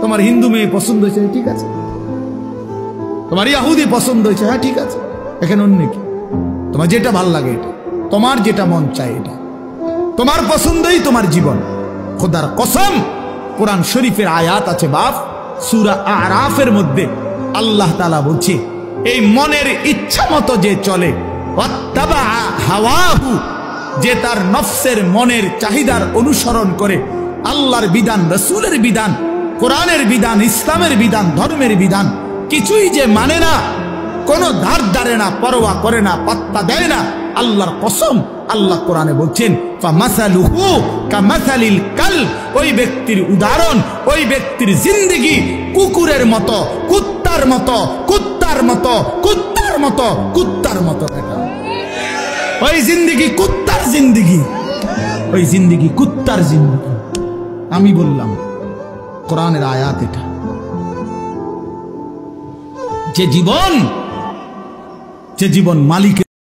তোমার হিন্দু মেয়ে পছন্দ হয়েছে, ঠিক আছে। তোমার ইহুদি পছন্দ হয়েছে, হ্যাঁ ঠিক আছে। এখানে অন্য কি? তোমার যেটা ভাল লাগে এটা, তোমার যেটা মন চায় এটা, তোমার পছন্দই তোমার জীবন। খোদার কসম, কোরআন শরীফের আয়াত আছে বাপ, সূরা আরাফের মধ্যে আল্লাহ তাআলা বলছে, এই মনের ইচ্ছা মতো যে চলে, ওয়াত্তাবা হাওয়াহু, যে তার নফসের মনের চাহিদার অনুসরণ করে, আল্লাহর বিধান, রাসূলের বিধান, কোরআনের বিধান, ইসলামের বিধান, ধর্মের বিধান কিছুই যে মানে না, কোনো ধার ধারে না, পরোয়া করে না, পাত্তা দেয় না, আল্লাহর কসম, আল্লাহ কোরআনে বলছেন ফামাসালুহু কামাসালিল কালব, ওই ব্যক্তির উদাহরণ, ওই ব্যক্তির জিন্দেগি কুকুরের মতো, কুত্তার মতো, কুত্তার মতো, কুত্তার মতো, কুত্তার মতো। ওই জিন্দেগি কুত্তার জিন্দেগি, ওই জিন্দেগি কুত্তার জিন্দেগি। আমি বললাম কোরআনের আয়াত এটা। যে জীবন মালিকের